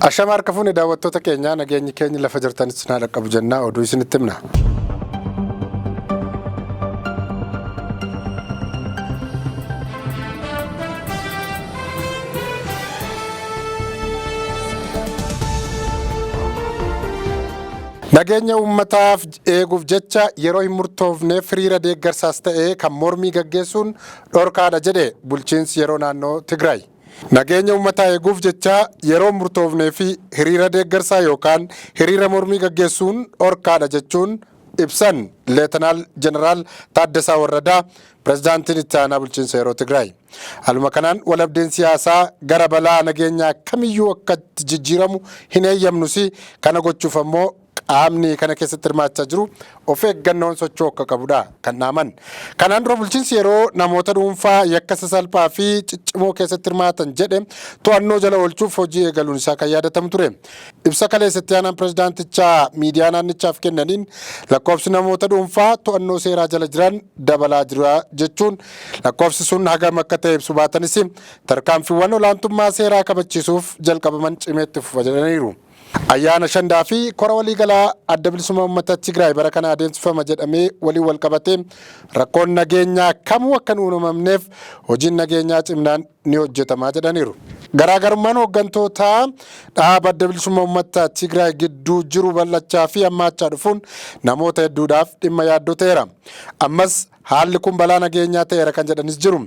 Ashamaa harka fuune daawwattoota keenyaa nageenyi keenya lafa jirtanis na dhaqqabu jennaa oduu isinitti himna. Nageenya uummataaf eeguuf jecha yeroo hin murtoofneef hiriira deeggarsaas ta'ee kan mormii gaggeessuun dhorkaadha jedhe bulchiinsi yeroo naannoo Tigraay. Nageenya uummataa eeguuf jecha yeroo murtoofnee fi hiriira deeggarsaa yookaan hiriira mormii gaggeessuun dhorkaadha jechuun ibsan Leetanaal Jeneraal Taaddasaa Warradaa pirezidaantiin itti aanaa bulchiinsa yeroo Tigraay. Haaluma kanaan walabdeen siyaasaa gara balaa nageenyaa kamiyyuu akka jijjiiramu hin eeyyamnus kana gochuuf ammoo qaamni kana keessatti hirmaachaa jiru of eeggannoon socho'uu akka qabudha kan dhaaman. Kanaan dura bulchiinsi yeroo namoota dhuunfaa yakka sasalphaa fi ciccimoo keessatti hirmaatan jedhe to'annoo jala oolchuuf hojii eegaluun isaa kan yaadatamu ture. Ibsa kaleessatti aanaan pirezidaantichaa miidiyaa naannichaaf kennaniin lakkoofsi namoota dhuunfaa to'annoo seeraa jala jiran dabalaa jira jechuun lakkoofsi sun hagam akka ta'e ibsu baatanis tarkaanfiiwwan olaantummaa seeraa kabachiisuuf jalqabaman cimeetti fufa jedhaniiru. Ayyaana Shandaa fi kora waliigalaa adda bilisummaa uummata Tigraay bara kana adeemsifama jedhamee waliin wal qabatee rakkoon nageenyaa kamuu akka hin uumamneef hojiin nageenyaa cimnaan ni hojjetamaa jedhaniiru. Garaagarummaan hooggantootaa dhaaba adda bilisummaa uummata Tigraay gidduu jiru bal'achaa fi hammaachaa dhufuun namoota hedduudhaaf dhimma yaaddoo ta'eera. Ammas haalli kun balaa nageenyaa ta'eera kan jedhanis jiru.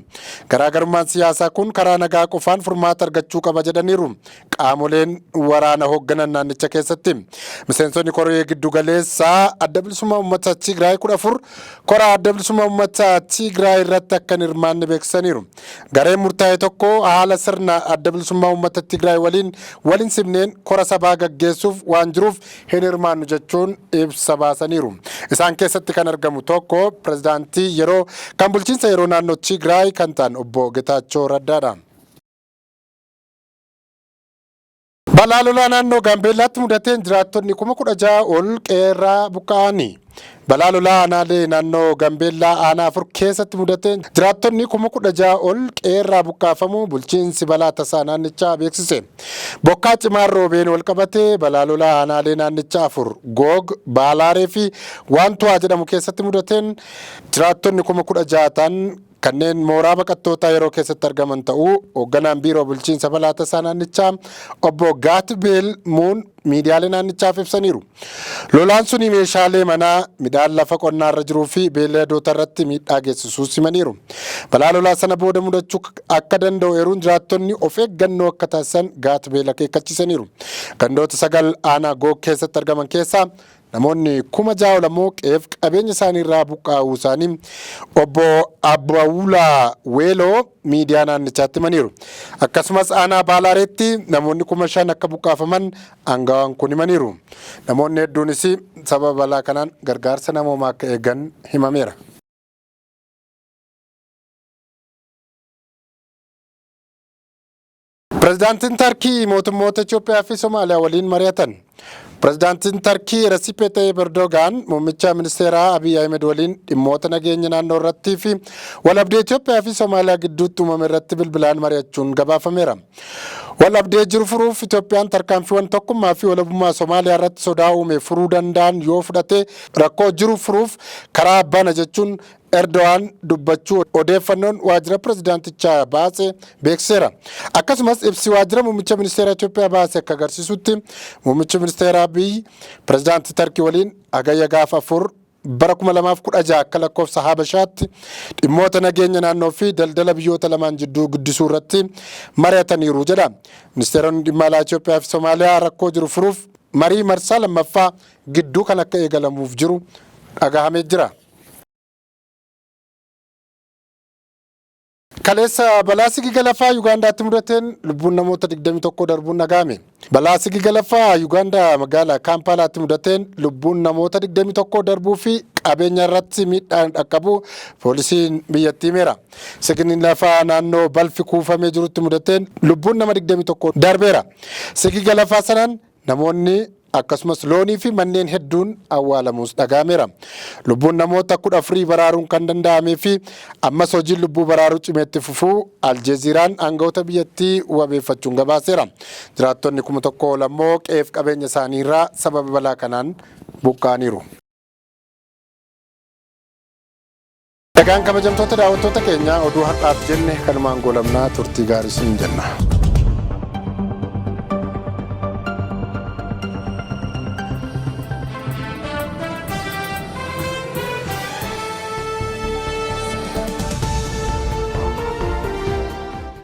Garaagarummaan siyaasaa kun karaa nagaa qofaan furmaata argachuu qaba jedhaniiru qaamoleen waraana hoogganan naannicha keessatti. Miseensonni koree giddu galeessaa adda bilisummaa uummata Tigraay 14 koraa adda bilisummaa uummata Tigraay irratti akka hin hirmaanne beeksisaniiru. Gareen murtaa'e tokko haala sirna adda bilisummaa uummata Tigraay waliin simneen kora sabaa gaggeessuuf waan jiruuf hin hirmaannu jechuun ibsa baasaniiru. Isaan keessatti kan argamu tokko pirezidaantii yeroo kan bulchiinsa yeroo naannoo Tigraay kan ta'an obbo Getaachoo Raddaadha. Balaa lolaa naannoo Gaambeellaatti mudateen jiraattonni 16,000 ol qeerraa buqqa'anii. Balaa lolaa aanaalee naannoo Gaambeellaa aanaa 4 keessatti mudateen jiraattonni 16,000 ol qeerraa buqqaafamu bulchiinsi balaa tasaa naannichaa beeksise. Bokkaa cimaan roobeen wal qabatee balaa lolaa aanaalee naannichaa 4 Goog, Baalaaree fi Waantuwaa jedhamu keessatti mudateen jiraattonni 16,000 ta'an kanneen mooraa baqattootaa yeroo keessatti argaman ta'uu hoogganaan biiroo bulchiinsa balaa tasaa naannichaa obbo Gaatbeel Muun miidiyaalee naannichaaf ibsaniiru. Lolaan suni meeshaalee manaa, midhaan lafa qonnaarra jiruu fi beeyladoota irratti miidhaa geessisuus himaniiru. Balaa lolaa sana booda mudachuu akka danda'u eeruun jiraattonni of eeggannoo akka taasisan Gaatbeel akeekkachiisaniiru. Gandoota 9 aanaa Goog keessatti argaman keessaa namoonni 6,000 ol qe'eef qabeenya isaanii irraa buqqaa'uu isaanii obbo Abbawulaa Weeloo miidiyaa naannichaatti himaniiru. Akkasumas aanaa Baalaareetti namoonni 5,000 akka buqqaafaman aangawaan kun himaniiru. Namoonni hedduunis sababa balaa kanaan gargaarsa namoomaa akka eegan himameera. Pirezidaantiin Tarkii mootummoota Itoophiyaa fi Somaaliyaa waliin mari'atan. Pirezidaantiin Tarkii Recep Tayyip Erdogan muummicha ministeeraa Abiy Ahmed waliin dhimmoota nageenya naannoo irratti fi walabdee Itoophiyaa fi Somaaliyaa gidduutti uumame irratti bilbilaan mari'achuun gabaafameera. Walabdee jiru furuuf Itoophiyaan tarkaanfiiwwan tokkummaa fi walabummaa Somaaliyaa irratti sodaa uume furuu danda'an yoo fudhate rakkoo jiru furuuf karaa bana jechuun Erdogan dubbachuu odeeffannoon waajjira pirezidaantichaa baase beekseera. Akkasumas ibsi waajjira muummicha ministeeraa Itoophiyaa baase akka agarsiisutti muummichi ministeeraa Abiy pirezidaantii Tarkii waliin hagayya gaafa 4 bara 2016 akka lakkoofsa Habashaatti dhimmoota nageenya naannoo fi daldala biyyoota lamaan jidduu guddisuu irratti mari'ataniiru jedha. Ministeeronni dhimma alaa Itoophiyaa fi Somaaliyaa rakkoo jiru furuuf marii marsaa lammaffaa gidduu kan akka eegalamuuf jiru dhagahamee jira. Kaleessa balaa sigiga lafaa Yugaandaatti mudateen lubbuun namoota 21 darbuun dhagahame. Balaa sigiga lafaa Yugaandaa magaalaa Kaampaalaatti mudateen lubbuun namoota 21 darbuu fi qabeenya irratti miidhaan dhaqqabu poolisiin biyyattii himeera. Sigigni lafaa naannoo balfi kuufamee jirutti mudateen lubbuun nama 21 darbeera. Sigiga lafaa sanaan namoonni akkasumas loonii fi manneen hedduun awwaalamuus dhagaameera. Lubbuun namoota 14 baraaruun kan danda'amee fi ammas hojiin lubbuu baraaruu cimeetti fufuu Aljeeziraan aangawoota biyyattii wabeeffachuun gabaaseera. Jiraattonni 1,000 ol ammoo qe'eef qabeenya isaanii irraa sababa balaa kanaan buqqa'aniiru. Dhagaan kabajamtoota daawwattoota keenya oduu har'aaf jenne kanumaan goolabnaa turtii gaarii siin jenna.